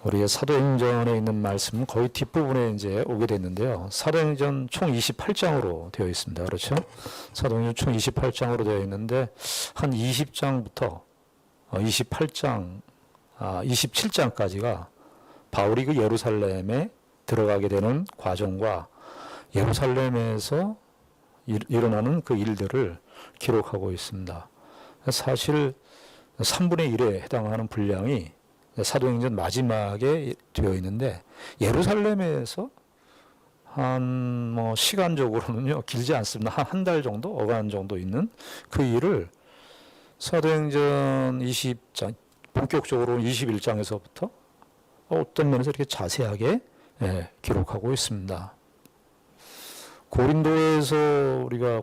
우리의 사도행전에 있는 말씀은 거의 뒷부분에 이제 오게 됐는데요. 사도행전 총 28장으로 되어 있습니다. 그렇죠? 사도행전 총 28장으로 되어 있는데 한 20장부터 28장, 27장까지가 바울이 그 예루살렘에 들어가게 되는 과정과 예루살렘에서 일어나는 그 일들을 기록하고 있습니다. 사실 3분의 1에 해당하는 분량이 사도행전 마지막에 되어 있는데 예루살렘에서 한 시간적으로는요 길지 않습니다. 한 달 정도, 어간 정도 있는 그 일을 사도행전 20장, 본격적으로 21장에서부터 어떤 면에서 이렇게 자세하게 기록하고 있습니다. 고린도에서 우리가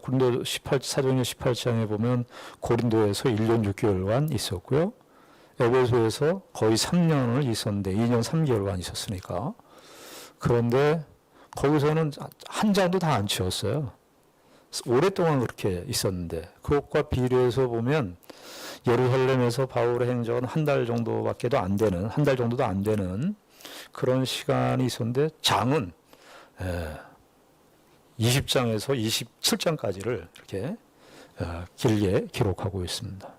사도행전 18장에 보면 고린도에서 1년 6개월간 있었고요. 에베소에서 거의 3년을 있었는데 2년 3개월간 있었으니까. 그런데 거기서는 한 장도 다 안 치웠어요. 오랫동안 그렇게 있었는데 그것과 비례해서 보면 예루살렘에서 바울의 행적은 한 달 정도도 안 되는 그런 시간이 있었는데 장은 20장에서 27장까지를 이렇게 길게 기록하고 있습니다.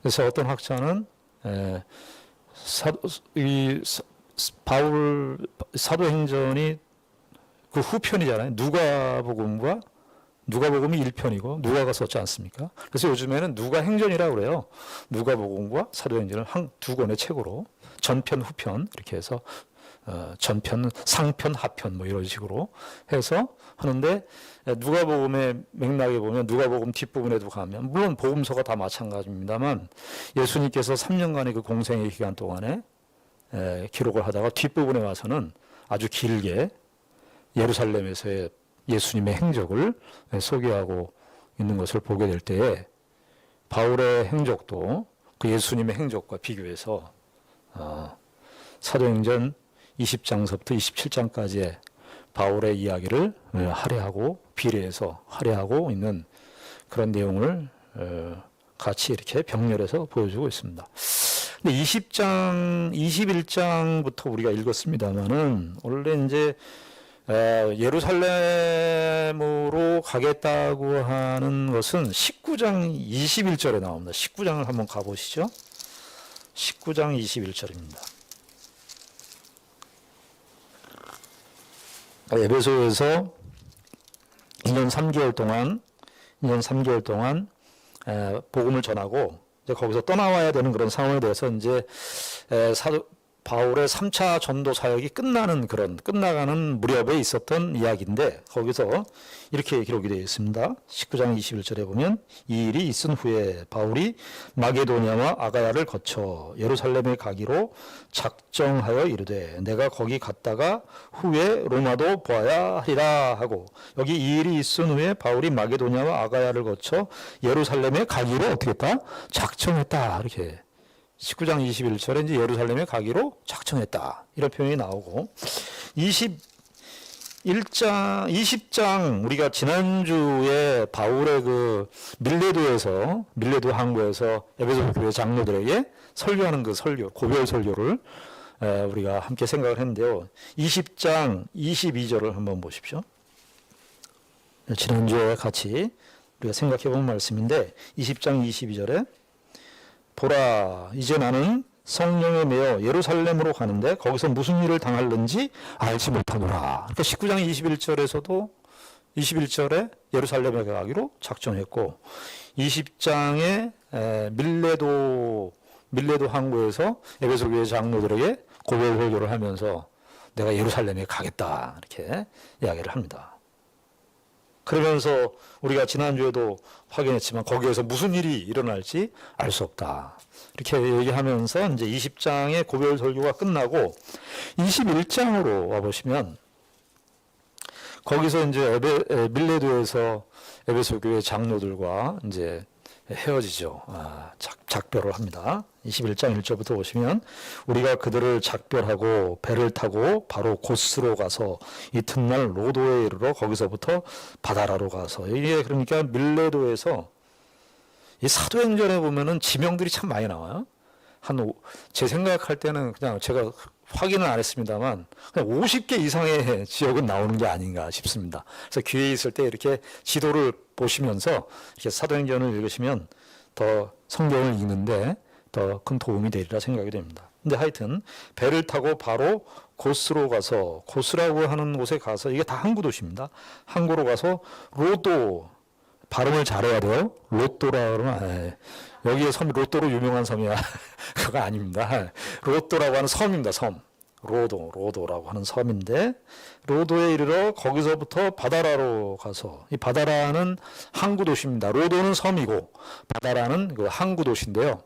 그래서 어떤 학자는 바울 사도행전이 그 후편이잖아요. 누가복음이 1편이고 누가가 썼지 않습니까? 그래서 요즘에는 누가행전이라고 그래요. 누가복음과 사도행전을 두 권의 책으로 전편, 후편 이렇게 해서 전편, 상편, 하편 이런 식으로 해서 하는데 누가복음의 맥락에 보면 누가복음 뒷부분에도 가면 물론 복음서가 다 마찬가지입니다만 예수님께서 3년간의 그 공생의 기간 동안에 기록을 하다가 뒷부분에 와서는 아주 길게 예루살렘에서의 예수님의 행적을 소개하고 있는 것을 보게 될 때에 바울의 행적도 그 예수님의 행적과 비교해서 사도행전 20장서부터 27장까지의 바울의 이야기를 할애하고 비례해서 할애하고 있는 그런 내용을 같이 이렇게 병렬해서 보여주고 있습니다. 근데 21장부터 우리가 읽었습니다만은 원래 이제 예루살렘으로 가겠다고 하는 것은 19장 21절에 나옵니다. 19장을 한번 가보시죠. 19장 21절입니다. 에베소에서 2년 3개월 동안 복음을 전하고 이제 거기서 떠나와야 되는 그런 상황에 대해서 이제 바울의 3차 전도 사역이 끝나가는 무렵에 있었던 이야기인데 거기서 이렇게 기록이 되어 있습니다. 19장 21절에 보면 이 일이 있은 후에 바울이 마게도냐와 아가야를 거쳐 예루살렘에 가기로 작정하여 이르되 내가 거기 갔다가 후에 로마도 보아야 하리라 하고 여기 이 일이 있은 후에 바울이 마게도냐와 아가야를 거쳐 예루살렘에 가기로 어떻게 했다? 작정했다. 이렇게 19장 21절에 이제 예루살렘에 가기로 작정했다. 이런 표현이 나오고 20장 우리가 지난주에 바울의 그 밀레도 항구에서 에베소 교회 장로들에게 설교하는 그 설교, 고별 설교를 우리가 함께 생각을 했는데요. 20장 22절을 한번 보십시오. 지난주에 같이 우리가 생각해 본 말씀인데 20장 22절에 보라 이제 나는 성령에 매여 예루살렘으로 가는데 거기서 무슨 일을 당할는지 알지 못하노라. 그러니까 19장 21절에 예루살렘에 가기로 작정했고 20장에 밀레도 항구에서 에베소 교회 장로들에게 고별 설교를 하면서 내가 예루살렘에 가겠다 이렇게 이야기를 합니다. 그러면서 우리가 지난주에도 확인했지만 거기에서 무슨 일이 일어날지 알 수 없다. 이렇게 얘기하면서 이제 20장의 고별 설교가 끝나고 21장으로 와보시면 거기서 이제 밀레도에서 에베소 교회 장로들과 이제 헤어지죠. 작별을 합니다. 21장 1절부터 보시면 우리가 그들을 작별하고 배를 타고 바로 고스로 가서 이튿날 로도에 이르러 거기서부터 바다라로 가서 이게 그러니까 밀레도에서 이 사도행전에 보면은 지명들이 참 많이 나와요. 제 생각할 때는 그냥 제가 확인은 안 했습니다만 그냥 50개 이상의 지역은 나오는 게 아닌가 싶습니다. 그래서 기회 있을 때 이렇게 지도를 보시면서 이렇게 사도행전을 읽으시면 더 성경을 읽는데 더 큰 도움이 되리라 생각이 됩니다. 근데 하여튼 배를 타고 바로 고스로 가서, 고스라고 하는 곳에 가서, 이게 다 항구 도시입니다. 항구로 가서 로도, 발음을 잘해야 돼요. 로또라 그러면 여기에 섬이 로또로 유명한 섬이야. 그거 아닙니다. 로또라고 하는 섬입니다. 섬. 로도라고 하는 섬인데 로도에 이르러 거기서부터 바다라로 가서, 이 바다라는 항구 도시입니다. 로도는 섬이고 바다라는 그 항구 도시인데요.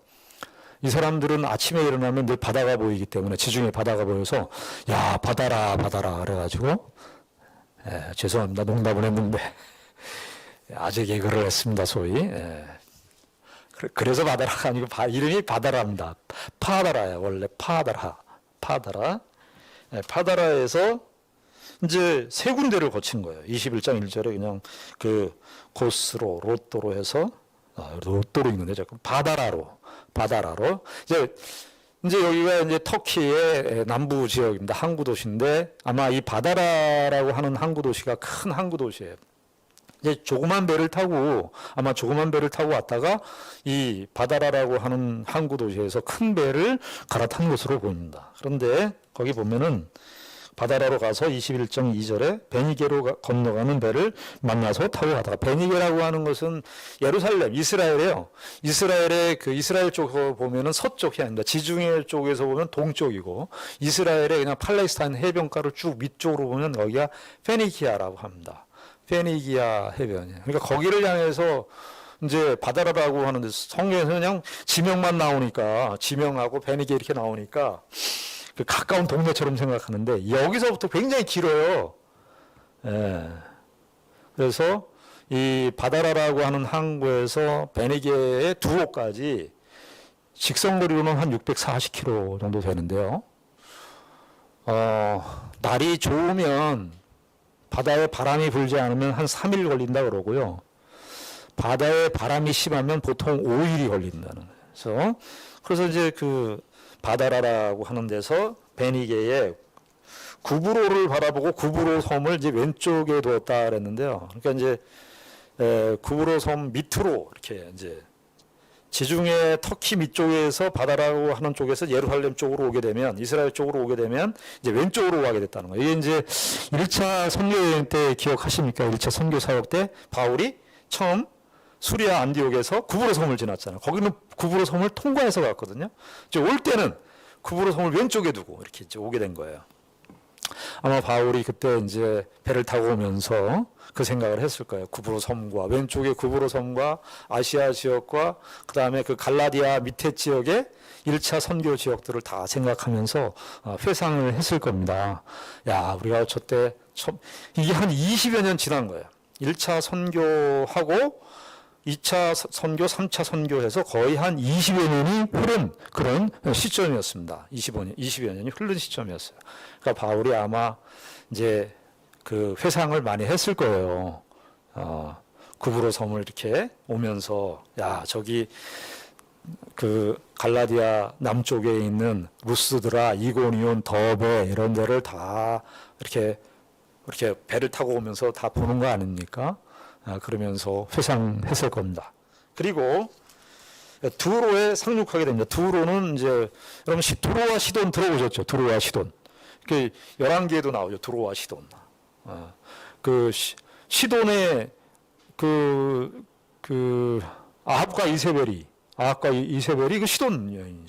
이 사람들은 아침에 일어나면 늘 바다가 보이기 때문에, 지중해 바다가 보여서 야 바다라 그래가지고 죄송합니다. 농담을 했는데 아재 개그를 했습니다. 소위. 그래서 바다라가 아니고 이름이 바다라입니다. 파다라예요. 원래 파다라. 파다라에서 이제 세 군데를 거친 거예요. 21장 1절에 그냥 그 고스로, 로또로 해서 로또로 읽는데 자꾸 바다라로. 이제 여기가 이제 터키의 남부 지역입니다. 항구 도시인데 아마 이 바다라라고 하는 항구 도시가 큰 항구 도시예요. 이제 조그만 배를 타고 왔다가 이 바다라라고 하는 항구 도시에서 큰 배를 갈아탄 것으로 보입니다. 그런데 거기 보면은 바다라로 가서 21장 2절에 베니게로 건너가는 배를 만나서 타고 가다가, 베니게라고 하는 것은 예루살렘, 이스라엘이에요. 이스라엘의 그 이스라엘 쪽으로 보면은 서쪽이 아닙니다. 지중해 쪽에서 보면 동쪽이고, 이스라엘의 그냥 팔레스타인 해변가를 쭉 밑쪽으로 보면 거기가 페니키아라고 합니다. 페니기아 해변이에요. 그러니까 거기를 향해서 이제 바다라고 하는데 성경에서 그냥 지명만 나오니까, 지명하고 베니게 이렇게 나오니까 그 가까운 동네처럼 생각하는데 여기서부터 굉장히 길어요. 그래서 이 바다라라고 하는 항구에서 베니게의 두로까지 직선거리로는 한 640km 정도 되는데요. 날이 좋으면, 바다에 바람이 불지 않으면 한 3일 걸린다 그러고요. 바다에 바람이 심하면 보통 5일이 걸린다는 거예요. 그래서 이제 그 바다라라고 하는 데서 베니게에 구브로를 바라보고 구브로 섬을 이제 왼쪽에 두었다 그랬는데요. 그러니까 이제 구브로 섬 밑으로 이렇게 이제 지중해 터키 밑쪽에서 바다라고 하는 쪽에서 예루살렘 쪽으로 오게 되면, 이스라엘 쪽으로 오게 되면 이제 왼쪽으로 가게 됐다는 거예요. 이게 이제 1차 선교 여행 때 기억하십니까? 1차 선교 사역 때 바울이 처음 수리아 안디옥에서 구브로 섬을 지났잖아요. 거기는 구브로 섬을 통과해서 갔거든요. 이제 올 때는 구브로 섬을 왼쪽에 두고 이렇게 이제 오게 된 거예요. 아마 바울이 그때 이제 배를 타고 오면서 그 생각을 했을 거예요. 구브로 섬과, 왼쪽에 구브로 섬과 아시아 지역과 그 다음에 그 갈라디아 밑에 지역의 1차 선교 지역들을 다 생각하면서 회상을 했을 겁니다. 야, 우리가 저때 이게 한 20여 년 지난 거예요. 1차 선교하고 2차 선교, 3차 선교해서 거의 한 20여 년이 흐른 그런 시점이었습니다. 20여 년이 흐른 시점이었어요. 그러니까 바울이 아마 이제 그 회상을 많이 했을 거예요. 구브로 섬을 이렇게 오면서, 야, 저기 그 갈라디아 남쪽에 있는 루스드라, 이고니온, 더베 이런 데를 다 이렇게 배를 타고 오면서 다 보는 거 아닙니까? 그러면서 회상했을 겁니다. 그리고 두로에 상륙하게 됩니다. 두로는 이제 여러분 두로와 시돈 들어보셨죠? 두로와 시돈. 그 11개에도 나오죠. 두로와 시돈. 그 시돈의 그 아합과 이세벨이 그 시돈 여인.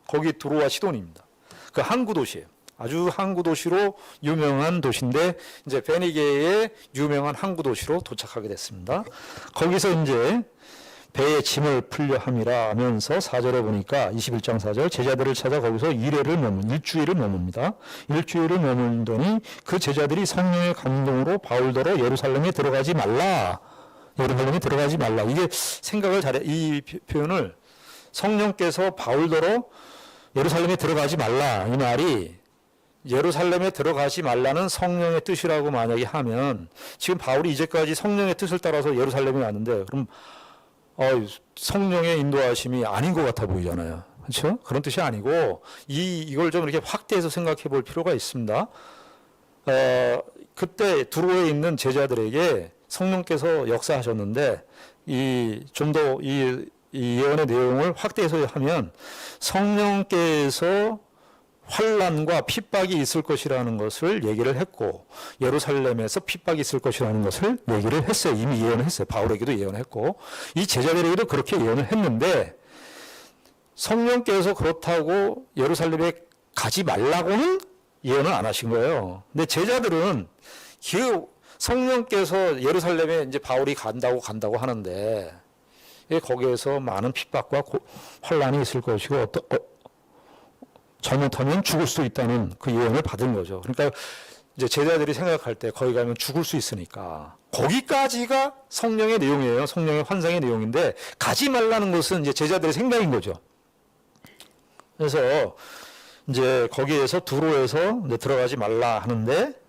거기 두로와 시돈입니다. 그 항구 도시예요. 아주 항구 도시로 유명한 도시인데 이제 베니게의 유명한 항구 도시로 도착하게 됐습니다. 거기서 이제 배에 짐을 풀려 함이라 하면서 4절에 보니까 21장 4절, 제자들을 찾아 거기서 일주일을 머뭅니다. 일주일을 머물더니 그 제자들이 성령의 감동으로 바울더러 예루살렘에 들어가지 말라. 이게 생각을 잘해. 이 표현을 성령께서 바울더러 예루살렘에 들어가지 말라, 이 말이 예루살렘에 들어가지 말라는 성령의 뜻이라고 만약에 하면, 지금 바울이 이제까지 성령의 뜻을 따라서 예루살렘에 왔는데 그럼 성령의 인도하심이 아닌 것 같아 보이잖아요. 그렇죠? 그런 뜻이 아니고 이걸 좀 이렇게 확대해서 생각해 볼 필요가 있습니다. 그때 두로에 있는 제자들에게 성령께서 역사하셨는데 좀 더 이 예언의 내용을 확대해서 하면 성령께서 환난과 핍박이 있을 것이라는 것을 얘기를 했고 예루살렘에서 핍박이 있을 것이라는 것을 얘기를 했어요. 이미 예언을 했어요. 바울에게도 예언했고 이 제자들에게도 그렇게 예언을 했는데 성령께서 그렇다고 예루살렘에 가지 말라고는 예언을 안 하신 거예요. 근데 제자들은 성령께서 예루살렘에 이제 바울이 간다고 하는데 거기에서 많은 핍박과 환난이 있을 것이고 잘못하면 죽을 수 있다는 그 예언을 받은 거죠. 그러니까 이제 제자들이 생각할 때 거기 가면 죽을 수 있으니까 거기까지가 성령의 내용이에요. 성령의 환상의 내용인데 가지 말라는 것은 이제 제자들의 생각인 거죠. 그래서 이제 거기에서 두로에서 이제 들어가지 말라 하는데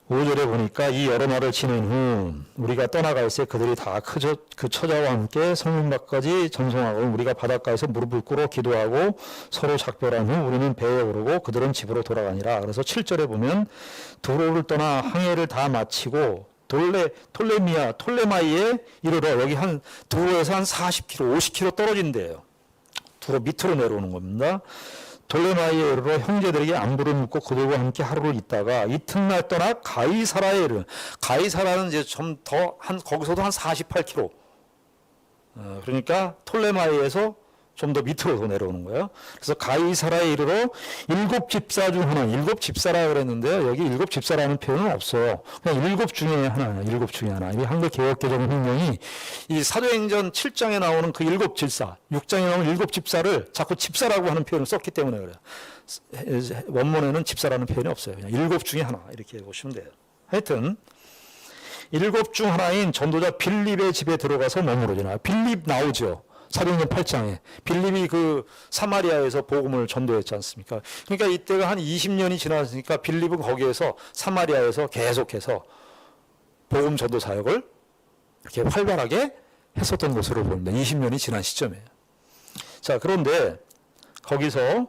5절에 보니까 이 여러 날을 지낸 후 우리가 떠나갈새 그들이 다 그 처자와 함께 성문밖까지 전송하고 우리가 바닷가에서 무릎을 꿇어 기도하고 서로 작별한 후 우리는 배에 오르고 그들은 집으로 돌아가니라. 그래서 7절에 보면 두로를 떠나 항해를 다 마치고 톨레마이에 이르러 여기 두로에서 한 40km, 50km 떨어진 데예요. 두로 밑으로 내려오는 겁니다. 돌레마이에 이르러 형제들에게 안부를 묻고 그들과 함께 하루를 있다가 이튿날 떠나 가이사라에 이르. 가이사라는 이제 좀 더 거기서도 한 48km. 그러니까 톨레마이에서 좀 더 밑으로 더 내려오는 거예요. 그래서 가이사라에 이르러 7 집사 중 하나, 7 집사라 그랬는데요. 여기 7 집사라는 표현은 없어요. 그냥 7 중에 하나예요. 7 중에 하나. 이 한글 개혁개정 성경이 이 사도행전 7장에 나오는 그 7 집사, 6장에 나오는 7 집사를 자꾸 집사라고 하는 표현을 썼기 때문에 그래요. 원문에는 집사라는 표현이 없어요. 그냥 7 중에 하나 이렇게 보시면 돼요. 하여튼 7 중 하나인 전도자 빌립의 집에 들어가서 머무르잖아요. 빌립 나오죠. 사도행전 8장에 빌립이 그 사마리아에서 복음을 전도했지 않습니까? 그러니까 이때가 한 20년이 지났으니까 빌립은 거기에서 사마리아에서 계속해서 복음 전도 사역을 이렇게 활발하게 했었던 것으로 보입니다. 20년이 지난 시점이에요. 자, 그런데 거기서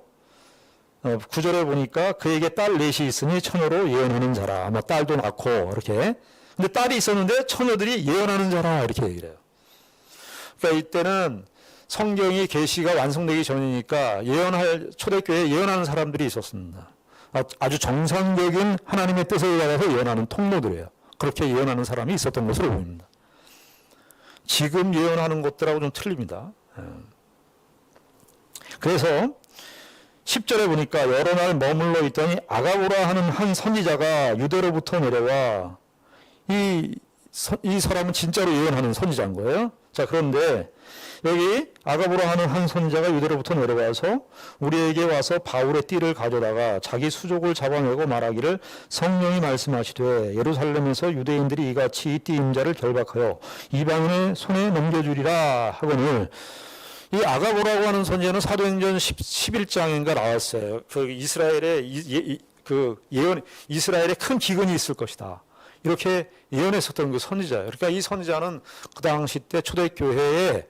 9절에 보니까 그에게 딸 넷이 있으니 처녀로 예언하는 자라. 뭐 딸도 낳고 이렇게. 근데 딸이 있었는데 처녀들이 예언하는 자라 이렇게 얘기를 해요. 그러니까 이때는 성경이 계시가 완성되기 전이니까 초대교회에 예언하는 사람들이 있었습니다. 아주 정상적인 하나님의 뜻을 받아서 예언하는 통로들이에요. 그렇게 예언하는 사람이 있었던 것으로 보입니다. 지금 예언하는 것들하고 좀 틀립니다. 그래서 10절에 보니까 여러 날 머물러 있더니 아가보라 하는 한 선지자가 유대로부터 내려와 이 사람은 진짜로 예언하는 선지자인 거예요. 자, 그런데 여기 아가보라 하는 한 선지자가 유대로부터 내려와서 우리에게 와서 바울의 띠를 가져다가 자기 수족을 잡아내고 말하기를 성령이 말씀하시되 예루살렘에서 유대인들이 이같이 이 띠 임자를 결박하여 이방인의 손에 넘겨주리라 하거늘. 이 아가보라고 하는 선지자는 사도행전 11장인가 나왔어요. 그 이스라엘의 이스라엘에 큰 기근이 있을 것이다. 이렇게 예언했었던 그 선지자예요. 그러니까 이 선지자는 그 당시 때 초대교회에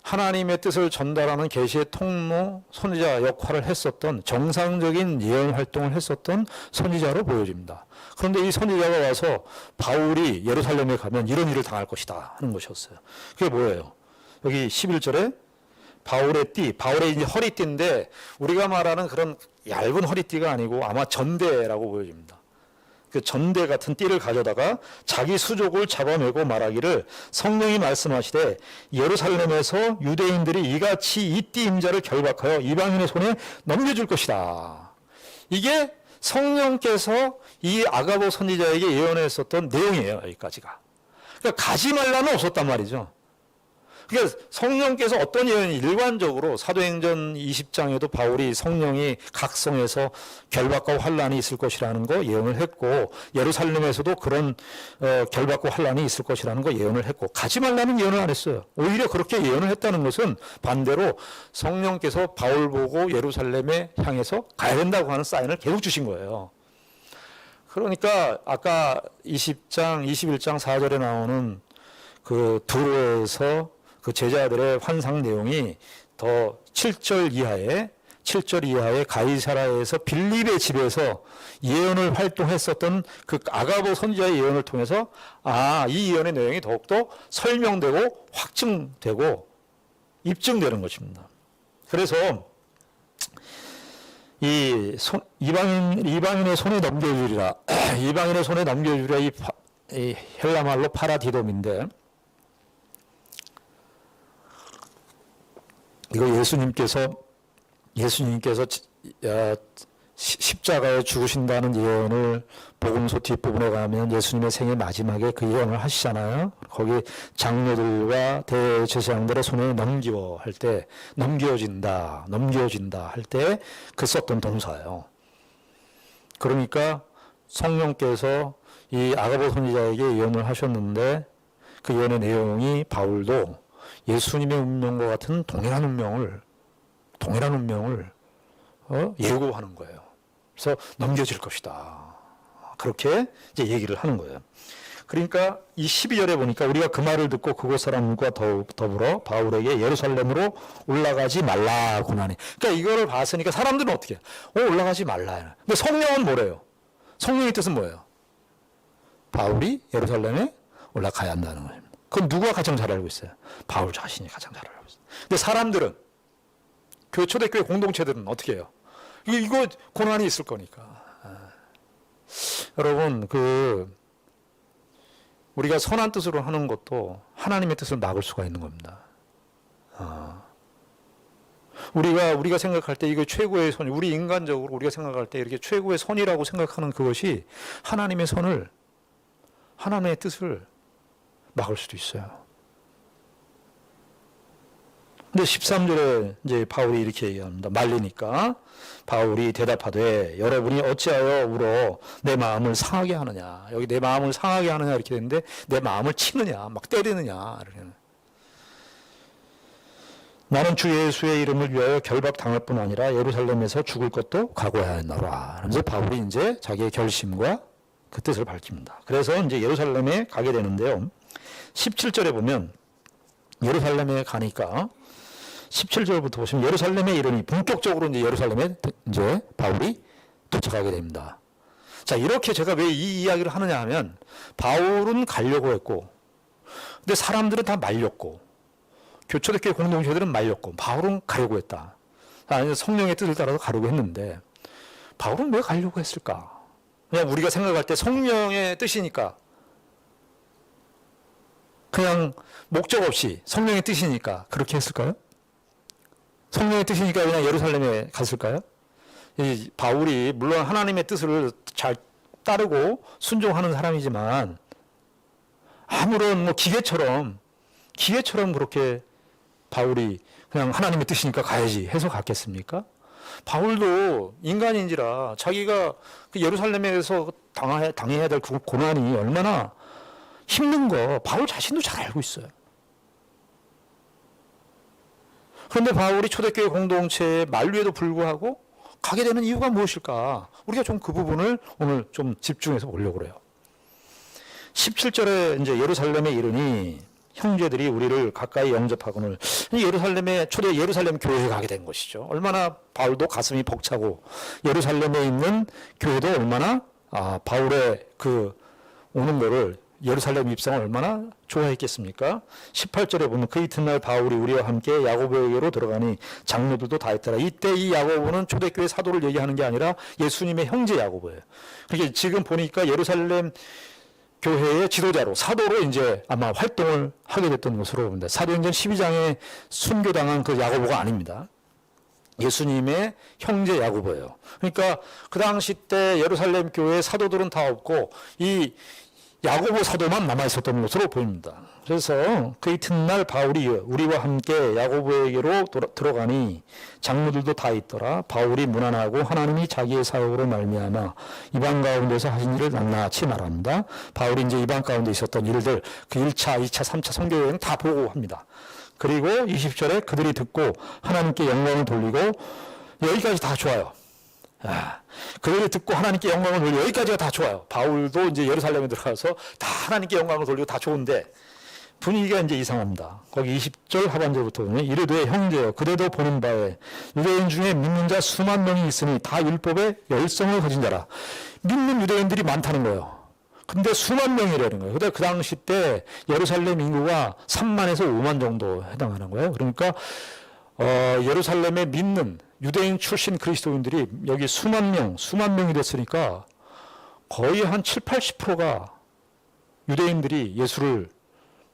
하나님의 뜻을 전달하는 계시의 통로 선지자 역할을 했었던 정상적인 예언 활동을 했었던 선지자로 보여집니다. 그런데 이 선지자가 와서 바울이 예루살렘에 가면 이런 일을 당할 것이다 하는 것이었어요. 그게 뭐예요? 여기 11절에 바울의 띠, 바울의 이제 허리띠인데 우리가 말하는 그런 얇은 허리띠가 아니고 아마 전대라고 보여집니다. 그 전대 같은 띠를 가져다가 자기 수족을 잡아내고 말하기를 성령이 말씀하시되 예루살렘에서 유대인들이 이같이 이 띠 임자를 결박하여 이방인의 손에 넘겨줄 것이다. 이게 성령께서 이 아가보 선지자에게 예언했었던 내용이에요. 여기까지가. 그러니까 가지 말라는 없었단 말이죠. 그러니까 성령께서 어떤 예언이 일반적으로 사도행전 20장에도 바울이 성령이 각성해서 결박과 환란이 있을 것이라는 거 예언을 했고 예루살렘에서도 그런 결박과 환란이 있을 것이라는 거 예언을 했고 가지 말라는 예언을 안 했어요. 오히려 그렇게 예언을 했다는 것은 반대로 성령께서 바울 보고 예루살렘에 향해서 가야 된다고 하는 사인을 계속 주신 거예요. 그러니까 아까 20장, 21장 4절에 나오는 그 두로에서 그 제자들의 환상 내용이 더 7절 이하에 가이사라에서 빌립의 집에서 예언을 활동했었던 그 아가보 선지자의 예언을 통해서 이 예언의 내용이 더욱더 설명되고 확증되고 입증되는 것입니다. 그래서 이방인의 손에 넘겨주리라 이방인의 손에 넘겨주리라 이 헬라말로 파라디돔인데, 이거 예수님께서 십자가에 죽으신다는 예언을 복음서 뒷부분에 가면 예수님의 생애 마지막에 그 예언을 하시잖아요. 거기 장로들과 대제사장들의 손에 넘겨진다 할 때 그 썼던 동사예요. 그러니까 성령께서 이 아가보 선지자에게 예언을 하셨는데 그 예언의 내용이 바울도 예수님의 운명과 같은 동일한 운명을 예고하는 거예요. 그래서 넘겨질 것이다. 그렇게 이제 얘기를 하는 거예요. 그러니까 이 12절에 보니까 우리가 그 말을 듣고 그곳 사람과 더불어 바울에게 예루살렘으로 올라가지 말라고 하니. 그러니까 이거를 봤으니까 사람들은 어떻게 해요? 올라가지 말라. 근데 성령은 뭐래요? 성령의 뜻은 뭐예요? 바울이 예루살렘에 올라가야 한다는 거예요. 그건 누가 가장 잘 알고 있어요? 바울 자신이 가장 잘 알고 있어요. 근데 사람들은, 그 초대교회 공동체들은 어떻게 해요? 이거 고난이 있을 거니까. 여러분, 우리가 선한 뜻으로 하는 것도 하나님의 뜻을 막을 수가 있는 겁니다. 우리가 생각할 때 이거 최고의 선, 우리 인간적으로 우리가 생각할 때 이렇게 최고의 선이라고 생각하는 그것이 하나님의 뜻을 막을 수도 있어요. 근데 13절에 이제 바울이 이렇게 얘기합니다. 말리니까 바울이 대답하되 여러분이 어찌하여 울어 내 마음을 상하게 하느냐. 여기 내 마음을 상하게 하느냐 이렇게 되는데 내 마음을 치느냐 막 때리느냐 이렇게. 나는 주 예수의 이름을 위하여 결박당할 뿐 아니라 예루살렘에서 죽을 것도 각오하였노라. 그래서 바울이 이제 자기의 결심과 그 뜻을 밝힙니다. 그래서 이제 예루살렘에 가게 되는데요. 17절에 보면 예루살렘에 가니까 17절부터 보시면 예루살렘에 이르니 본격적으로 이제 예루살렘에 이제 바울이 도착하게 됩니다. 자, 이렇게 제가 왜 이 이야기를 하느냐 하면 바울은 가려고 했고, 근데 사람들은 다 말렸고, 초대교회 공동체들은 말렸고, 바울은 가려고 했다. 아니, 성령의 뜻을 따라서 가려고 했는데, 바울은 왜 가려고 했을까? 그냥 우리가 생각할 때 성령의 뜻이니까, 그냥 목적 없이 성령의 뜻이니까 그렇게 했을까요? 성령의 뜻이니까 그냥 예루살렘에 갔을까요? 이 바울이 물론 하나님의 뜻을 잘 따르고 순종하는 사람이지만 아무런 기계처럼 그렇게 바울이 그냥 하나님의 뜻이니까 가야지 해서 갔겠습니까? 바울도 인간인지라 자기가 그 예루살렘에서 당해야 될 그 고난이 얼마나 힘든 거 바울 자신도 잘 알고 있어요. 그런데 바울이 초대교회 공동체의 만류에도 불구하고 가게 되는 이유가 무엇일까? 우리가 좀 그 부분을 오늘 좀 집중해서 보려고 그래요. 17절에 이제 예루살렘에 이르니 형제들이 우리를 가까이 영접하거늘. 초대 예루살렘 교회에 가게 된 것이죠. 얼마나 바울도 가슴이 벅차고 예루살렘에 있는 교회도 얼마나 바울의 그 오는 거를 예루살렘 입성을 얼마나 좋아했겠습니까? 18절에 보면 그 이튿날 바울이 우리와 함께 야고보에게로 들어가니 장로들도 다 있더라. 이때 이 야고보는 초대교회 사도를 얘기하는 게 아니라 예수님의 형제 야고보예요. 그러니까 지금 보니까 예루살렘 교회의 지도자로 사도로 이제 아마 활동을 하게 됐던 것으로 봅니다. 사도행전 12장에 순교당한 그 야고보가 아닙니다. 예수님의 형제 야고보예요. 그러니까 그 당시 때 예루살렘 교회 사도들은 다 없고 이 야고보 사도만 남아있었던 것으로 보입니다. 그래서 그 이튿날 바울이 우리와 함께 야고보에게로 들어가니 장로들도 다 있더라. 바울이 무난하고 하나님이 자기의 사역으로 말미암아 이방 가운데서 하신 일을 낱낱이 말합니다. 바울이 이제 이방 가운데 있었던 일들 그 1차, 2차, 3차 선교여행 다 보고합니다. 그리고 20절에 그들이 듣고 하나님께 영광을 돌리고 여기까지 다 좋아요. 그들이 듣고 하나님께 영광을 돌리고 여기까지가 다 좋아요. 바울도 이제 예루살렘에 들어가서 다 하나님께 영광을 돌리고 다 좋은데 분위기가 이제 이상합니다. 거기 20절 하반절부터 보면 이르되 형제여 그대도 보는 바에 유대인 중에 믿는 자 수만 명이 있으니 다 율법의 열성을 가진 자라. 믿는 유대인들이 많다는 거예요. 근데 수만 명이라는 거예요. 근데 그 당시 때 예루살렘 인구가 3만에서 5만 정도 해당하는 거예요. 그러니까 예루살렘에 믿는 유대인 출신 그리스도인들이 여기 수만 명이 됐으니까 거의 한 7, 80%가 유대인들이 예수를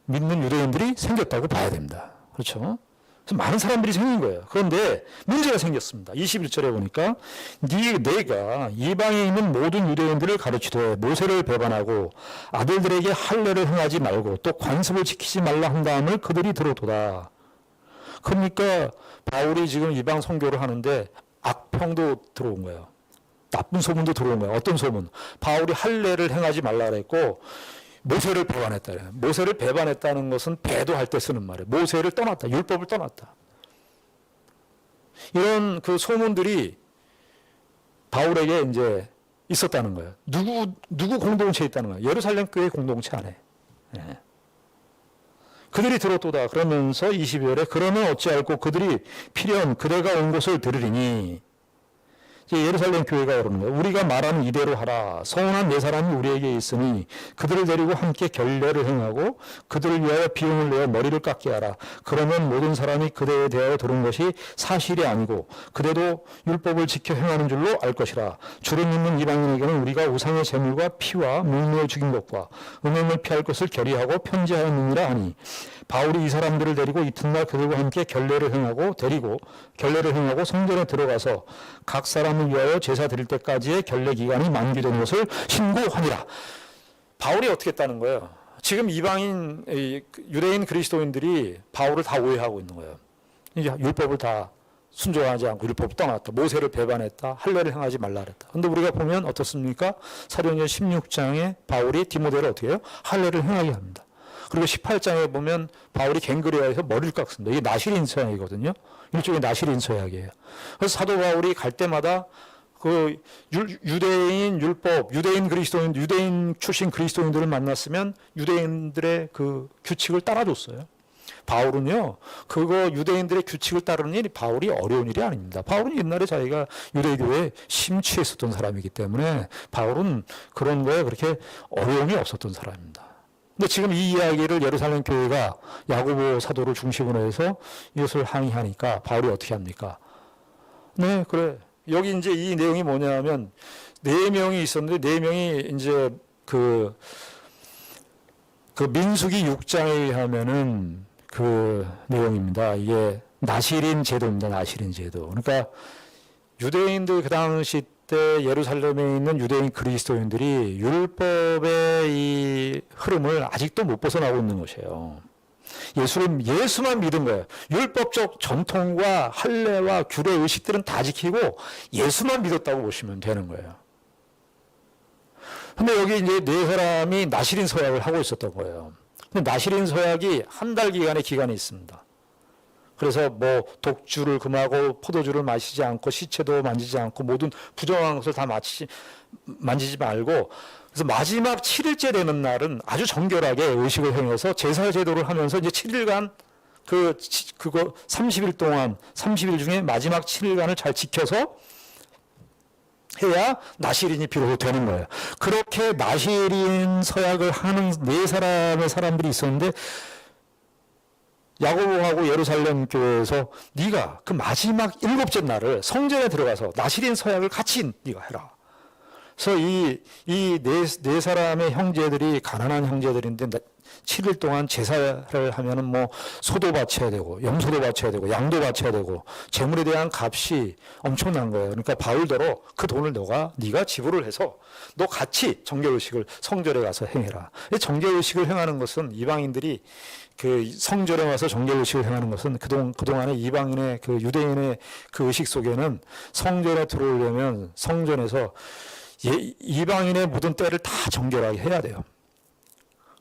믿는 유대인들이 생겼다고 봐야 됩니다. 그렇죠? 그래서 많은 사람들이 생긴 거예요. 그런데 문제가 생겼습니다. 21절에 보니까 내가 이방에 있는 모든 유대인들을 가르치되 모세를 배반하고 아들들에게 할례를 행하지 말고 또 관습을 지키지 말라 한 다음을 그들이 들어도다. 그러니까 바울이 지금 이방 선교를 하는데 악평도 들어온 거예요. 나쁜 소문도 들어온 거예요. 어떤 소문? 바울이 할례를 행하지 말라 그랬고 모세를 배반했다. 모세를 배반했다는 것은 배도할 때 쓰는 말이에요. 모세를 떠났다. 율법을 떠났다. 이런 그 소문들이 바울에게 이제 있었다는 거예요. 누구 공동체에 있다는 거예요. 예루살렘 교회 공동체 안에. 예. 그들이 들었도다. 그러면서 22절에 그러면 어찌할꼬 그들이 필연 그대가 온 곳을 들으리니 예루살렘 교회가 그러는 거예요. 우리가 말하는 이대로 하라. 서운한 네 사람이 우리에게 있으니 그들을 데리고 함께 결례를 행하고 그들을 위하여 비용을 내어 머리를 깎게 하라. 그러면 모든 사람이 그대에 대하여 들은 것이 사실이 아니고 그대도 율법을 지켜 행하는 줄로 알 것이라. 주를 믿는 이방인에게는 우리가 우상의 제물과 피와 물무에 죽인 것과 음행을 피할 것을 결의하고 편지하였느니라 하니 바울이 이 사람들을 데리고 이튿날 그들과 함께 결례를 행하고 성전에 들어가서 각 사람을 위하여 제사 드릴 때까지의 결례 기간이 만기된 것을 신고하니라. 바울이 어떻게 했다는 거예요? 지금 이방인 유대인 그리스도인들이 바울을 다 오해하고 있는 거예요. 이제 율법을 다 순종하지 않고 율법을 떠났다. 모세를 배반했다. 할례를 행하지 말라 그랬다. 그런데 우리가 보면 어떻습니까? 사도행전 16장에 바울이 디모데를 어떻게 해요? 할례를 행하게 합니다. 그리고 18장에 보면 바울이 갱그레아에서 머리를 깎습니다. 이게 나시린 서약이거든요. 일종의 나시린 서약이에요. 그래서 사도 바울이 갈 때마다 그 유대인 율법, 유대인 출신 그리스도인들을 만났으면 유대인들의 그 규칙을 따라줬어요. 바울은요, 그거 유대인들의 규칙을 따르는 일이 바울이 어려운 일이 아닙니다. 바울은 옛날에 자기가 유대교에 심취했었던 사람이기 때문에 바울은 그런 거에 그렇게 어려움이 없었던 사람입니다. 근데 지금 이 이야기를 예루살렘 교회가 야고보 사도를 중심으로 해서 이것을 항의하니까 바울이 어떻게 합니까? 네, 그래. 여기 이제 이 내용이 뭐냐면 4명이 있었는데 4명이 이제 그 민수기 6장에 의하면은 그 내용입니다. 이게 나시린 제도입니다. 나시린 제도. 그러니까 유대인들 그 당시 때 예루살렘에 있는 유대인 그리스도인들이 율법의 이 흐름을 아직도 못 벗어나고 있는 것이에요. 예수만 믿은 거예요. 율법적 전통과 할례와 규례 의식들은 다 지키고 예수만 믿었다고 보시면 되는 거예요. 근데 여기 이제 4사람이 나시린 서약을 하고 있었던 거예요. 근데 나시린 서약이 한 달 기간의 기간이 있습니다. 그래서 뭐 독주를 금하고 포도주를 마시지 않고 시체도 만지지 않고 모든 부정한 것을 다 만지지 말고, 그래서 마지막 7일째 되는 날은 아주 정결하게 의식을 행해서 제사 제도를 하면서 이제 7일간 그거 30일 동안 30일 중에 마지막 7일간을 잘 지켜서 해야 나시린이 비로소 되는 거예요. 그렇게 나시린 서약을 하는 4사람의 사람들이 있었는데 야고보하고 예루살렘 교회에서 네가 그 마지막 7째 날을 성전에 들어가서 나시린 서약을 같이 네가 해라. 그래서 이 네 사람의 형제들이 가난한 형제들인데 7일 동안 제사를 하면은 뭐 소도 바쳐야 되고 염소도 바쳐야 되고 양도 바쳐야 되고 재물에 대한 값이 엄청난 거예요. 그러니까 바울더러 그 돈을 네가 지불을 해서 너 같이 정결의식을 성전에 가서 행해라. 정결의식을 행하는 것은 이방인들이 그 성전에 와서 정결의식을 행하는 것은 그동안에 이방인의 그 유대인의 그 의식 속에는 성전에 들어오려면 성전에서 이방인의 모든 때를 다 정결하게 해야 돼요.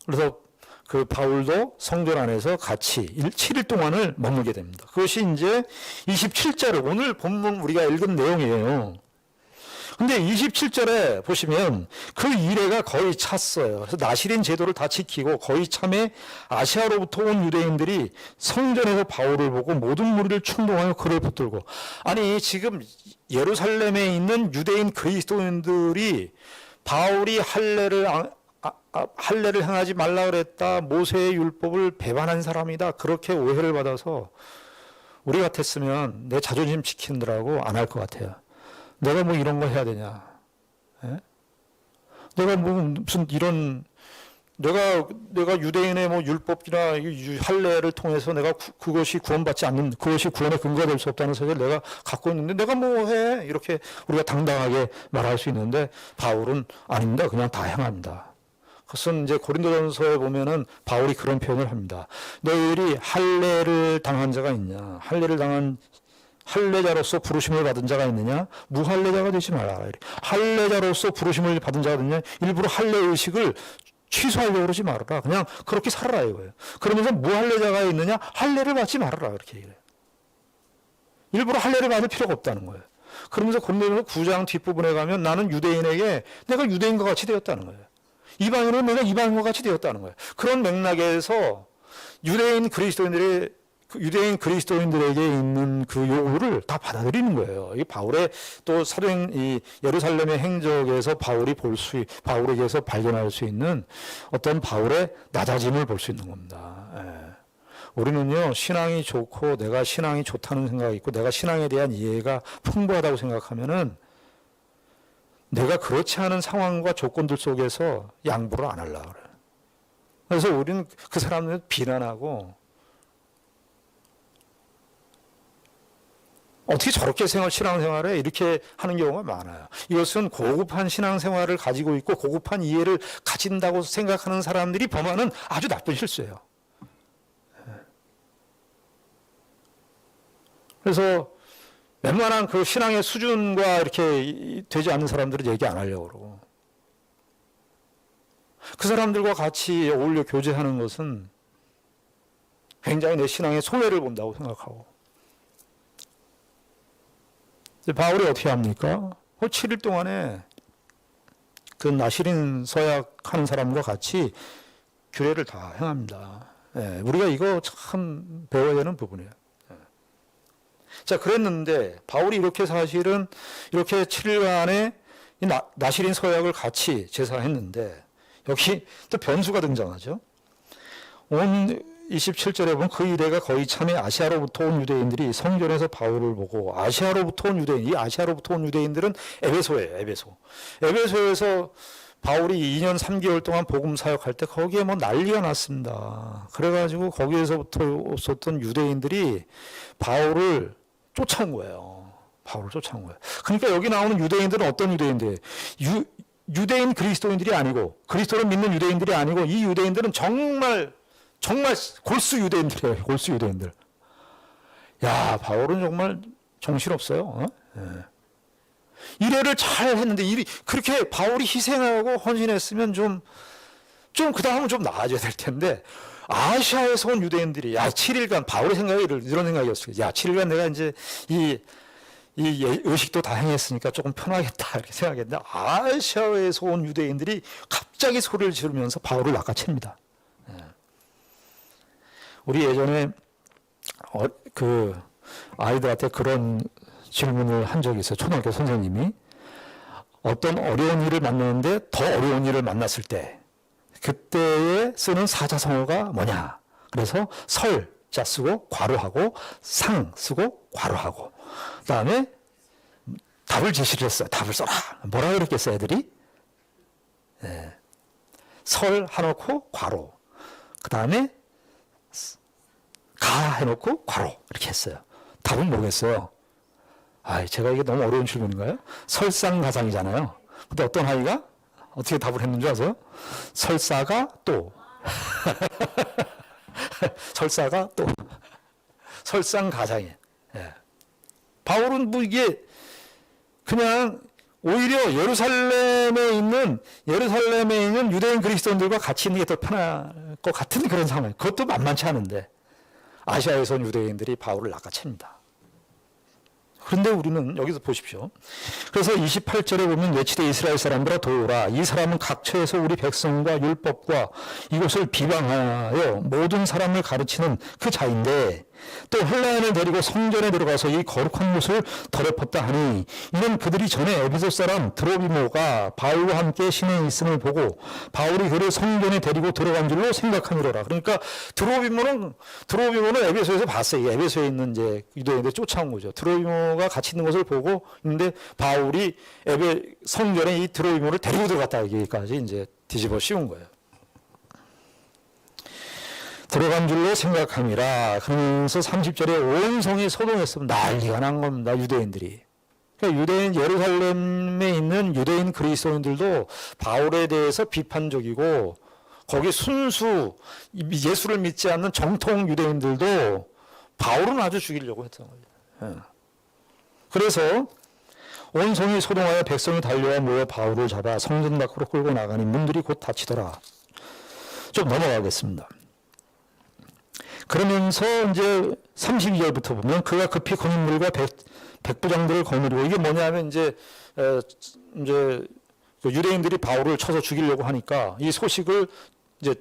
그래서 그 바울도 성전 안에서 같이 7일 동안을 머물게 됩니다. 그것이 이제 27절에 오늘 본문 우리가 읽은 내용이에요. 근데 27절에 보시면 그 이래가 거의 찼어요. 그래서 나시린 제도를 다 지키고 거의 참에 아시아로부터 온 유대인들이 성전에서 바울을 보고 모든 무리를 충동하여 그를 붙들고. 아니 지금 예루살렘에 있는 유대인 그리스도인들이 바울이 할례를 행하지 말라 그랬다, 모세의 율법을 배반한 사람이다, 그렇게 오해를 받아서 우리 같았으면 내 자존심 지키느라고 안 할 것 같아요. 내가 뭐 이런 거 해야 되냐? 예? 내가 뭐 무슨 이런 내가 유대인의 뭐 율법이나 할례를 통해서 내가 그것이 구원받지 않는, 그것이 구원의 근거가 될 수 없다는 사실을 내가 갖고 있는데 내가 뭐 해? 이렇게 우리가 당당하게 말할 수 있는데 바울은 아닙니다. 그냥 다 행합니다. 그것은 이제 고린도전서에 보면은 바울이 그런 표현을 합니다. 너희들이 할례를 당한 자가 있냐? 할례자로서 부르심을 받은 자가 있느냐? 무할례자가 되지 마라. 할례자로서 부르심을 받은 자가 있느냐? 일부러 할례 의식을 취소하려고 그러지 말아라. 그냥 그렇게 살아라 이거예요. 그러면서 무할례자가 있느냐? 할례를 받지 말아라. 이렇게 얘기해요. 일부러 할례를 받을 필요가 없다는 거예요. 그러면서 고린도전서 9장 뒷부분에 가면 나는 유대인에게 내가 유대인과 같이 되었다는 거예요. 이방인은 내가 이방인과 같이 되었다는 거예요. 그런 맥락에서 유대인 그리스도인들에게 있는 그 요구를 다 받아들이는 거예요. 이 바울의 또 이 예루살렘의 행적에서 바울에게서 발견할 수 있는 어떤 바울의 낮아짐을 볼 수 있는 겁니다. 예. 우리는요, 신앙이 좋고 내가 신앙이 좋다는 생각이 있고 내가 신앙에 대한 이해가 풍부하다고 생각하면은 내가 그렇지 않은 상황과 조건들 속에서 양보를 안 하려고 그래요. 그래서 우리는 그 사람들을 비난하고 어떻게 저렇게 신앙생활에 이렇게 하는 경우가 많아요. 이것은 고급한 신앙생활을 가지고 있고 고급한 이해를 가진다고 생각하는 사람들이 범하는 아주 나쁜 실수예요. 그래서 웬만한 그 신앙의 수준과 이렇게 되지 않는 사람들은 얘기 안 하려고 그러고, 그 사람들과 같이 어울려 교제하는 것은 굉장히 내 신앙의 소외를 본다고 생각하고. 바울이 어떻게 합니까? 7일 동안에 그 나시린 서약하는 사람과 같이 규례를 다 행합니다. 예, 우리가 이거 참 배워야 되는 부분이에요. 자, 그랬는데 바울이 이렇게 사실은 이렇게 7일간의 나시린 서약을 같이 제사했는데 여기 또 변수가 등장하죠. 27절에 보면 그 이래가 거의 참에 아시아로부터 온 유대인들이 성전에서 바울을 보고, 아시아로부터 온 유대인, 이 아시아로부터 온 유대인들은 에베소예요. 에베소에서 바울이 2년 3개월 동안 복음 사역할 때 거기에 뭐 난리가 났습니다. 그래가지고 거기에서부터 있었던 유대인들이 바울을 쫓아온 거예요. 그러니까 여기 나오는 유대인들은 어떤 유대인들이에요? 유대인 그리스도인들이 아니고, 그리스도를 믿는 유대인들이 아니고, 이 유대인들은 정말 골수 유대인들이에요. 골수 유대인들. 야, 바울은 정말 정신없어요. 어? 예. 이래를 잘 했는데 그렇게 바울이 희생하고 헌신했으면 좀 그 다음은 좀 나아져야 될 텐데, 아시아에서 온 유대인들이 7일간 바울의 생각이 이런 생각이었어요. 7일간 내가 이제 이 의식도 다 행했으니까 조금 편하겠다 이렇게 생각했는데, 아시아에서 온 유대인들이 갑자기 소리를 지르면서 바울을 낚아챕니다. 우리 예전에 그 아이들한테 그런 질문을 한 적이 있어요. 초등학교 선생님이 어떤 어려운 일을 만났는데 더 어려운 일을 만났을 때 그때에 쓰는 사자성어가 뭐냐? 그래서 설자 쓰고 괄호하고 상 쓰고 괄호하고, 그다음에 답을 제시를 했어요. 답을 써라. 뭐라고 그랬겠어요, 애들이? 네. 설 해놓고 괄호, 그다음에 가 해놓고 괄호 이렇게 했어요. 답은 뭐겠어요? 제가 이게 너무 어려운 질문인가요? 설상가상이잖아요. 근데 어떤 아이가 어떻게 답을 했는 줄 아세요? 설사가 또 설사가 또 설상가상이에요. 예. 바울은 뭐 이게 그냥 오히려 예루살렘에 있는 유대인 그리스도인들과 같이 있는 게 더 편할 것 같은 그런 상황. 그것도 만만치 않은데 아시아에서 온 유대인들이 바울을 낚아챕니다. 그런데 우리는 여기서 보십시오. 그래서 28절에 보면 외치되 이스라엘 사람들아 도우라. 이 사람은 각처에서 우리 백성과 율법과 이것을 비방하여 모든 사람을 가르치는 그 자인데 또 헬라인을 데리고 성전에 들어가서 이 거룩한 곳을 더럽혔다 하니 이는 그들이 전에 에베소 사람 드로비모가 바울과 함께 시내에 있음을 보고 바울이 그를 성전에 데리고 들어간 줄로 생각하니로라. 그러니까 드로비모는 에베소에서 봤어요. 에베소에 있는 이제 유대인들 쫓아온 거죠. 드로비모가 같이 있는 것을 보고 있는데 바울이 성전에 이 드로비모를 데리고 들어갔다 여기까지 이제 뒤집어 씌운 거예요. 들어간 줄로 생각함이라. 그러면서 30절에 온 성이 소동했으면 난리가 난 겁니다. 유대인들이. 그러니까 유대인 예루살렘에 있는 유대인 그리스도인들도 바울에 대해서 비판적이고 거기 순수 예수를 믿지 않는 정통 유대인들도 바울은 아주 죽이려고 했던 거예요. 그래서 온 성이 소동하여 백성이 달려와 모여 바울을 잡아 성전 밖으로 끌고 나가니 문들이 곧 닫히더라. 좀 넘어가겠습니다. 그러면서 이제 32절부터 보면 그가 급히 거민들과 백부장들을 거느리고 이게 뭐냐면 이제 유대인들이 바울을 쳐서 죽이려고 하니까 이 소식을 이제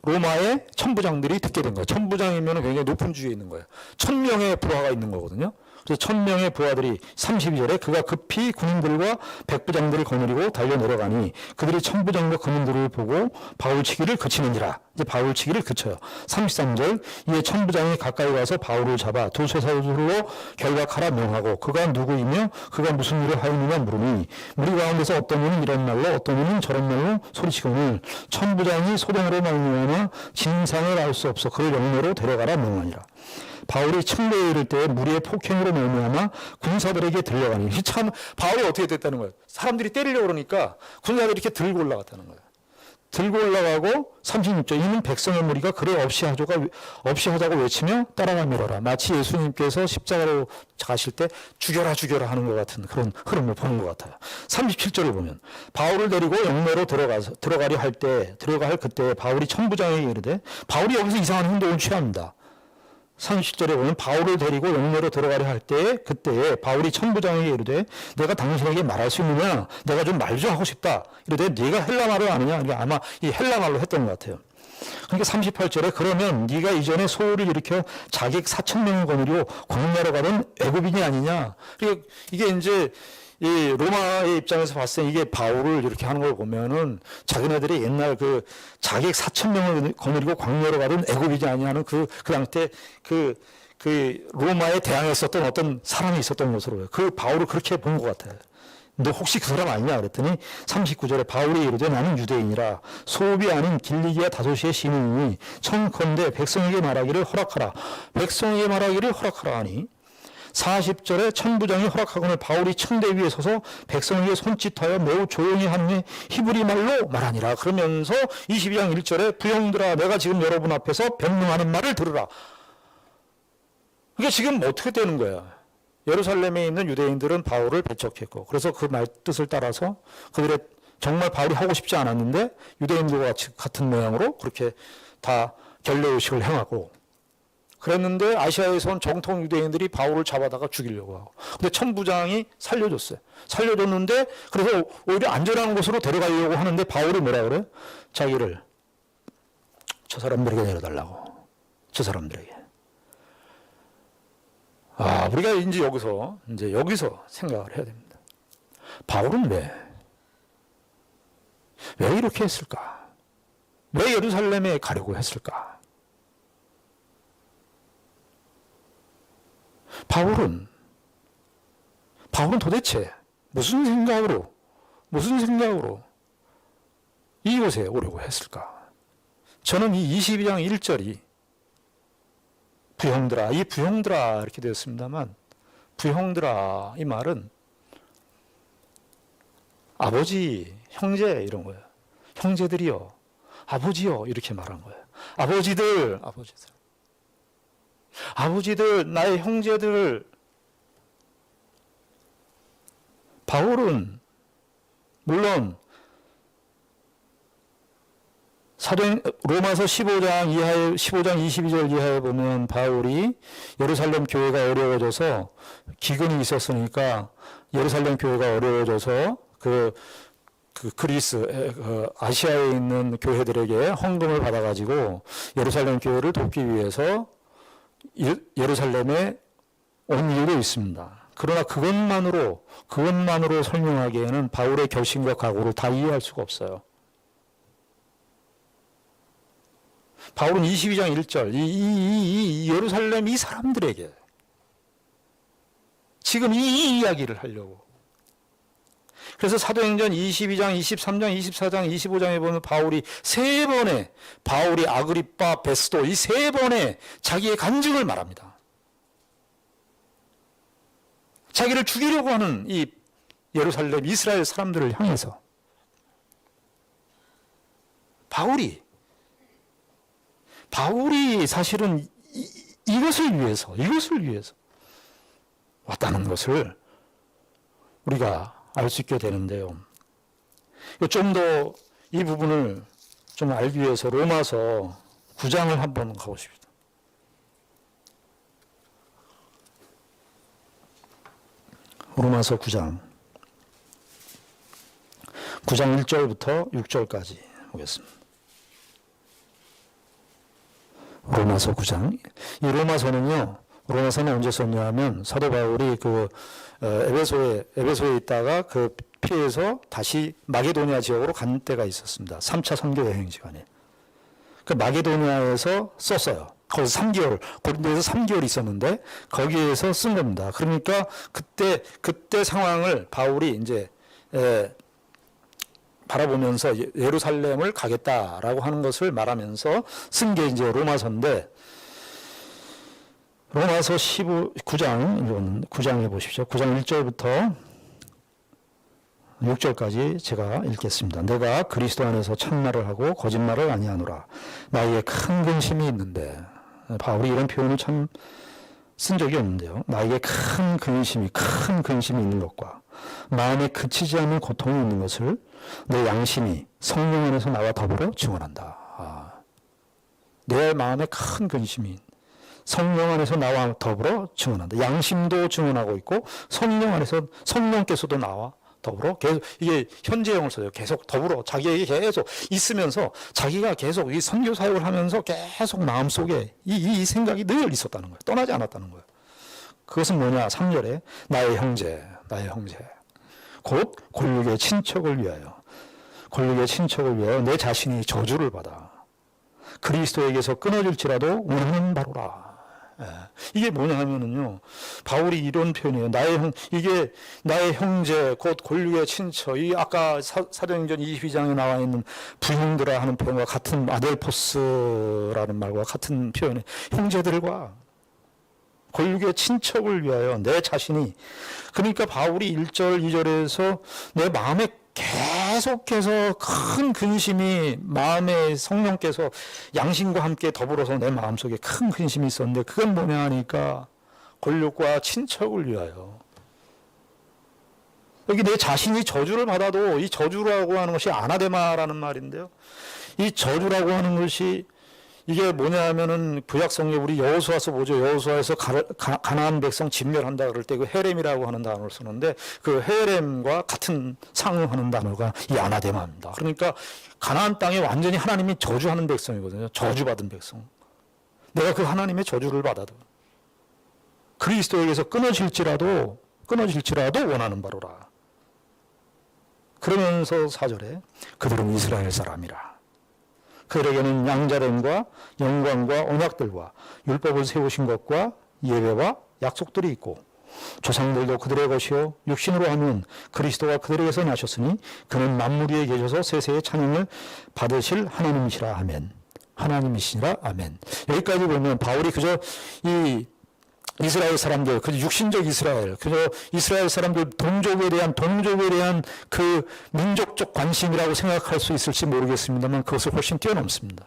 로마의 천부장들이 듣게 된 거예요. 천부장이면 굉장히 높은 주위에 있는 거예요. 1000명의 부하가 있는 거거든요. 그래서 1000명의 부하들이 32절에 그가 급히 군인들과 백부장들을 거느리고 달려 내려가니 그들이 천부장과 군인들을 보고 바울치기를 그치는지라. 이제 바울치기를 그쳐요. 33절 이에 천부장이 가까이 가서 바울을 잡아 두 쇠사슬로 결박하라 명하고 그가 누구이며 그가 무슨 일을 하였느냐 물으니 우리 가운데서 어떤 이는 이런 말로 어떤 이는 저런 말로 소리치거늘 천부장이 소동으로 말미암아 진상을 알 수 없어 그를 영내로 데려가라 명하니라. 바울이 층대에 이를 때 무리의 폭행으로 말미암아 군사들에게 들려가니 참 바울이 어떻게 됐다는 거예요. 사람들이 때리려고 그러니까 군사들이 이렇게 들고 올라갔다는 거예요. 들고 올라가고 36절 이는 백성의 무리가 그를 없이 하자고 외치며 따라가 밀어라. 마치 예수님께서 십자가로 가실 때 죽여라 하는 것 같은 그런 흐름을 보는 것 같아요. 37절을 보면 바울을 데리고 영내로 들어가려 할 그때 바울이 천부장에게 이르되 바울이 여기서 이상한 행동을 취합니다. 30절에 보면 바울을 데리고 영내로 들어가려 할 때에 그때에 바울이 천부장에게 이르되 내가 당신에게 말할 수 있느냐 내가 좀 말 좀 하고 싶다 이르되 네가 헬라말을 아느냐. 이게 아마 이 헬라말로 했던 것 같아요. 그러니까 38절에 그러면 네가 이전에 소울을 일으켜 자객 4,000명을 거느리고 광야로 가던 애굽인이 아니냐. 그러니까 이게 이제 이 로마의 입장에서 봤을 때 이게 바울을 이렇게 하는 걸 보면은 자기네들이 옛날 그 자객 4,000명을 거느리고 광야로 가던 애굽이지 아니하는 그 당대 그 로마에 대항했었던 어떤 사람이 있었던 것으로 그 바울을 그렇게 본 것 같아요. 너 혹시 그 사람 아니냐 그랬더니 39절에 바울이 이르되 나는 유대인이라 소읍이 아닌 길리기아 다소시의 시민이니 청컨대 백성에게 말하기를 허락하라. 백성에게 말하기를 허락하라 하니 40절에 천부장이 허락하거늘 바울이 층대 위에 서서 백성에게 손짓하여 매우 조용히 하니 히브리 말로 말하니라. 그러면서 22장 1절에 부형들아 내가 지금 여러분 앞에서 변명하는 말을 들으라. 그게 지금 어떻게 되는 거야? 예루살렘에 있는 유대인들은 바울을 배척했고 그래서 그 말 뜻을 따라서 그들의 정말 바울이 하고 싶지 않았는데 유대인들과 같은 모양으로 그렇게 다 결례의식을 행하고 그랬는데 아시아에서 온 정통 유대인들이 바울을 잡아다가 죽이려고 하고 근데 천부장이 살려줬어요. 살려줬는데 그래서 오히려 안전한 곳으로 데려가려고 하는데 바울이 뭐라 그래요? 자기를 저 사람들에게 내려달라고. 저 사람들에게. 우리가 이제 여기서 생각을 해야 됩니다. 바울은 왜 이렇게 했을까? 왜 예루살렘에 가려고 했을까? 바울은 도대체 무슨 생각으로 이곳에 오려고 했을까? 저는 이 22장 1절이 부형들아, 이 부형들아 이렇게 되었습니다만 부형들아 이 말은 아버지, 형제 이런 거예요. 형제들이요, 아버지요 이렇게 말한 거예요. 아버지들, 나의 형제들. 바울은 물론 로마서 15장 이하에 15장 22절 이하에 보면 바울이 예루살렘 교회가 어려워져서 기근이 있었으니까 예루살렘 교회가 어려워져서 그리스 아시아에 있는 교회들에게 헌금을 받아가지고 예루살렘 교회를 돕기 위해서 예루살렘에 온 이유도 있습니다. 그러나 그것만으로 설명하기에는 바울의 결심과 각오를 다 이해할 수가 없어요. 바울은 22장 1절 이 예루살렘 이 사람들에게 지금 이 이야기를 하려고. 그래서 사도행전 22장, 23장, 24장, 25장에 보면 바울이 아그리빠, 베스도 이 세 번의 자기의 간증을 말합니다. 자기를 죽이려고 하는 이 예루살렘 이스라엘 사람들을 향해서 바울이 사실은 이것을 위해서 왔다는 것을 우리가 알 수 있게 되는데요. 좀 더 이 부분을 좀 알기 위해서 로마서 9장을 한번 가보십시다. 로마서 9장 1절부터 6절까지 보겠습니다. 로마서 9장. 이 로마서는 언제 썼냐면 사도 바울이 에베소에 있다가 그 피해서 다시 마게도니아 지역으로 간 때가 있었습니다. 3차 선교 여행 시간에. 그 마게도니아에서 썼어요. 거기서 3개월, 고린도에서 3개월 있었는데 거기에서 쓴 겁니다. 그러니까 그때 상황을 바울이 이제 바라보면서 예루살렘을 가겠다라고 하는 것을 말하면서 쓴 게 이제 로마서인데, 로마서 9장에 보십시오. 9장 1절부터 6절까지 제가 읽겠습니다. 내가 그리스도 안에서 참말을 하고 거짓말을 아니하노라. 나에게 큰 근심이 있는데, 바울이 이런 표현을 참 쓴 적이 없는데요. 나에게 큰 근심이 있는 것과 마음에 그치지 않는 고통이 있는 것을 내 양심이 성령 안에서 나와 더불어 증언한다. 내 마음에 큰 근심이 성령 안에서 나와 더불어 증언한다. 양심도 증언하고 있고 성령께서도 나와 더불어 계속, 이게 현재형을 써요. 계속 더불어 자기에게 계속 있으면서 자기가 계속 이 선교 사역을 하면서 계속 마음속에 이 생각이 늘 있었다는 거예요. 떠나지 않았다는 거예요. 그것은 뭐냐? 3절에 나의 형제 곧 권력의 친척을 위하여 내 자신이 저주를 받아 그리스도에게서 끊어질지라도 원하는 바로라. 이게 뭐냐 하면은요, 바울이 이런 표현이에요. 이게 나의 형제, 곧 권력의 친척. 이 아까 사도행전 22장에 나와 있는 부형들아 하는 표현과 같은, 아델포스라는 말과 같은 표현에 형제들과 권력의 친척을 위하여 내 자신이. 그러니까 바울이 1절, 2절에서 내 마음에 계속해서 큰 근심이, 마음에 성령께서 양심과 함께 더불어서 내 마음속에 큰 근심이 있었는데, 그건 뭐냐 하니까 권력과 친척을 위하여. 여기 내 자신이 저주를 받아도, 이 저주라고 하는 것이 아나데마라는 말인데요, 이 저주라고 하는 것이 이게 뭐냐 하면은 구약성에 우리 여호수아서 보죠. 여호수아에서 가나안 백성 진멸한다 그럴 때 그 헤렘이라고 하는 단어를 쓰는데, 그 헤렘과 같은 상응하는 단어가 이 아나데마입니다. 그러니까 가나안 땅에 완전히 하나님이 저주하는 백성이거든요. 저주받은 백성. 내가 그 하나님의 저주를 받아도 그리스도에게서 끊어질지라도 원하는 바로라. 그러면서 4절에 그들은 이스라엘 사람이라. 그들에게는 양자됨과 영광과 언약들과 율법을 세우신 것과 예배와 약속들이 있고, 조상들도 그들의 것이요 육신으로 하면 그리스도가 그들에게서 나셨으니 그는 만물 위에 계셔서 세세의 찬양을 받으실 하나님이시라. 아멘. 하나님이시라. 아멘. 여기까지 보면 바울이 그저 이 이스라엘 사람들, 그 육신적 이스라엘, 그저 이스라엘 사람들 동족에 대한 그 민족적 관심이라고 생각할 수 있을지 모르겠습니다만 그것을 훨씬 뛰어넘습니다.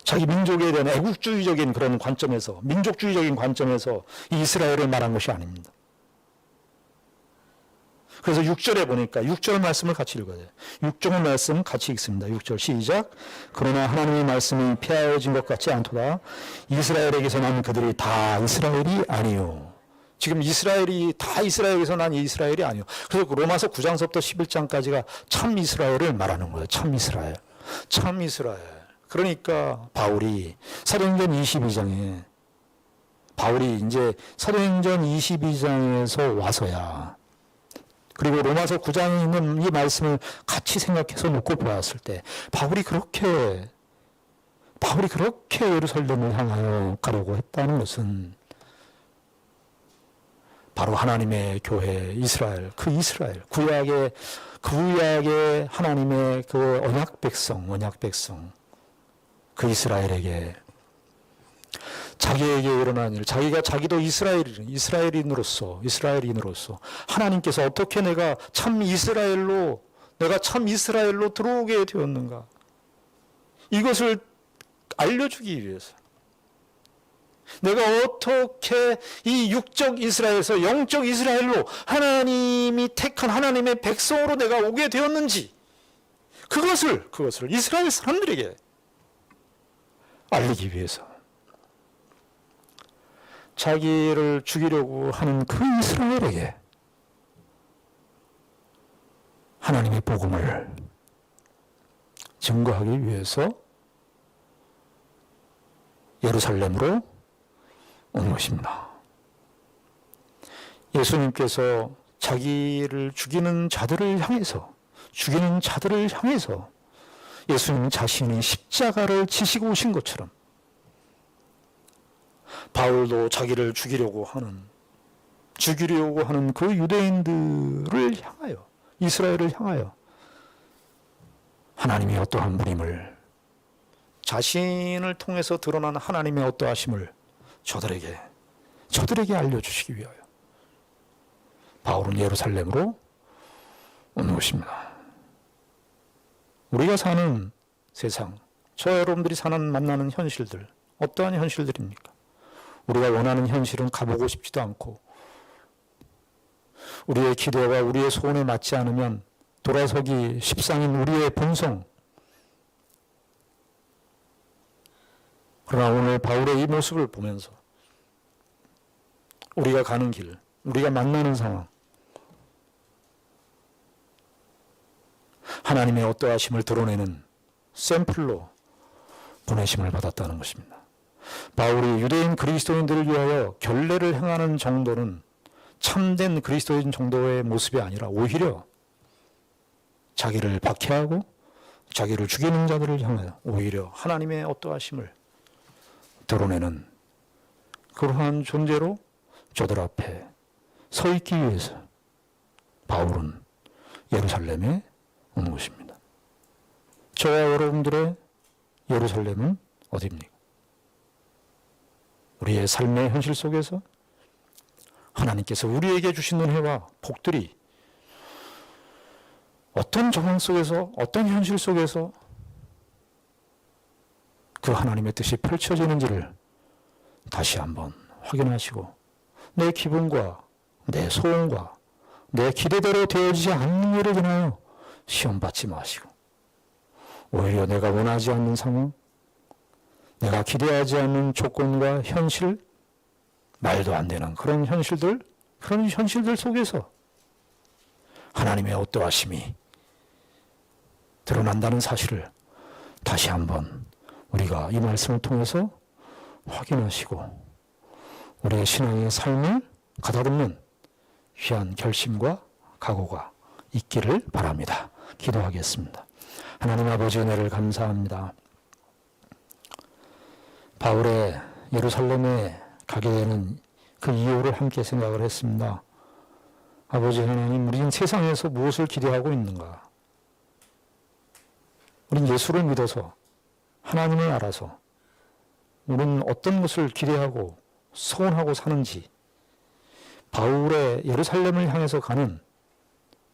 자기 민족에 대한 애국주의적인 그런 관점에서, 민족주의적인 관점에서 이 이스라엘을 말한 것이 아닙니다. 그래서 6절에 보니까 6절 말씀을 같이 읽어야 돼요. 6절 말씀 같이 읽습니다. 6절 시작. 그러나 하나님의 말씀이 폐하여진 것 같지 않도다. 이스라엘에게서 난 그들이 다 이스라엘이 아니요. 지금 이스라엘이 다 이스라엘에서 난 이스라엘이 아니요. 그래서 로마서 9장서부터 11장까지가 참 이스라엘을 말하는 거예요. 참 이스라엘. 참 이스라엘. 그러니까 바울이 사도행전 22장에 바울이 이제 사도행전 22장에서 와서야 그리고 로마서 9장에 있는 이 말씀을 같이 생각해서 놓고 보았을 때 바울이 그렇게 예루살렘을 향하여 가려고 했다는 것은 바로 하나님의 교회 이스라엘, 구약의 하나님의 그 언약 백성, 그 이스라엘에게 자기에게 일어난 일, 자기도 이스라엘인으로서 하나님께서 어떻게 내가 참 이스라엘로 들어오게 되었는가? 이것을 알려주기 위해서 내가 어떻게 이 육적 이스라엘에서 영적 이스라엘로 하나님이 택한 하나님의 백성으로 내가 오게 되었는지 그것을 이스라엘 사람들에게 알리기 위해서 자기를 죽이려고 하는 그 이스라엘에게 하나님의 복음을 증거하기 위해서 예루살렘으로 온 것입니다. 예수님께서 자기를 죽이는 자들을 향해서 예수님 자신이 십자가를 지시고 오신 것처럼 바울도 자기를 죽이려고 하는 그 유대인들을 향하여 이스라엘을 향하여 하나님의 어떠한 분임을 자신을 통해서 드러난 하나님의 어떠하심을 저들에게 알려주시기 위하여 바울은 예루살렘으로 온 것입니다. 우리가 사는 세상, 저 여러분들이 만나는 현실들, 어떠한 현실들입니까? 우리가 원하는 현실은 가보고 싶지도 않고 우리의 기대와 우리의 소원에 맞지 않으면 돌아서기 십상인 우리의 본성. 그러나 오늘 바울의 이 모습을 보면서 우리가 가는 길, 우리가 만나는 상황, 하나님의 어떠하심을 드러내는 샘플로 보내심을 받았다는 것입니다. 바울이 유대인 그리스도인들을 위하여 결례를 행하는 정도는 참된 그리스도인 정도의 모습이 아니라 오히려 자기를 박해하고 자기를 죽이는 자들을 향하여 오히려 하나님의 어떠하심을 드러내는 그러한 존재로 저들 앞에 서 있기 위해서 바울은 예루살렘에 온 것입니다. 저와 여러분들의 예루살렘은 어디입니까? 우리의 삶의 현실 속에서 하나님께서 우리에게 주신 은혜와 복들이 어떤 정황 속에서, 어떤 현실 속에서 그 하나님의 뜻이 펼쳐지는지를 다시 한번 확인하시고 내 기분과 내 소원과 내 기대대로 되어지지 않는 일을 인하여 시험받지 마시고 오히려 내가 원하지 않는 상황, 내가 기대하지 않는 조건과 현실, 말도 안 되는 그런 현실들 속에서 하나님의 어떠하심이 드러난다는 사실을 다시 한번 우리가 이 말씀을 통해서 확인하시고 우리의 신앙의 삶을 가다듬는 귀한 결심과 각오가 있기를 바랍니다. 기도하겠습니다. 하나님 아버지 은혜를 감사합니다. 바울의 예루살렘에 가게 되는 그 이유를 함께 생각을 했습니다. 아버지 하나님, 우리는 세상에서 무엇을 기대하고 있는가? 우린 예수를 믿어서 하나님을 알아서 우리는 어떤 것을 기대하고 소원하고 사는지 바울의 예루살렘을 향해서 가는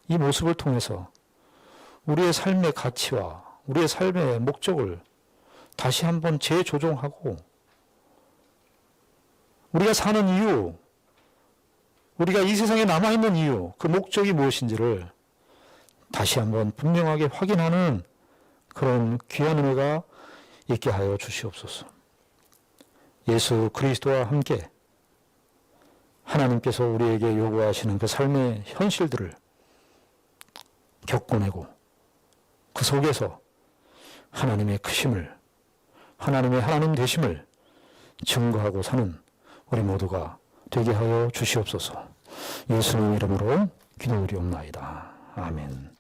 이 모습을 통해서 우리의 삶의 가치와 우리의 삶의 목적을 다시 한번 재조정하고 우리가 사는 이유, 우리가 이 세상에 남아있는 이유, 그 목적이 무엇인지를 다시 한번 분명하게 확인하는 그런 귀한 은혜가 있게 하여 주시옵소서. 예수 그리스도와 함께 하나님께서 우리에게 요구하시는 그 삶의 현실들을 겪어내고 그 속에서 하나님의 크심을, 하나님의 하나님 되심을 증거하고 사는 우리 모두가 되게 하여 주시옵소서. 예수님 이름으로 기도드리옵나이다. 아멘.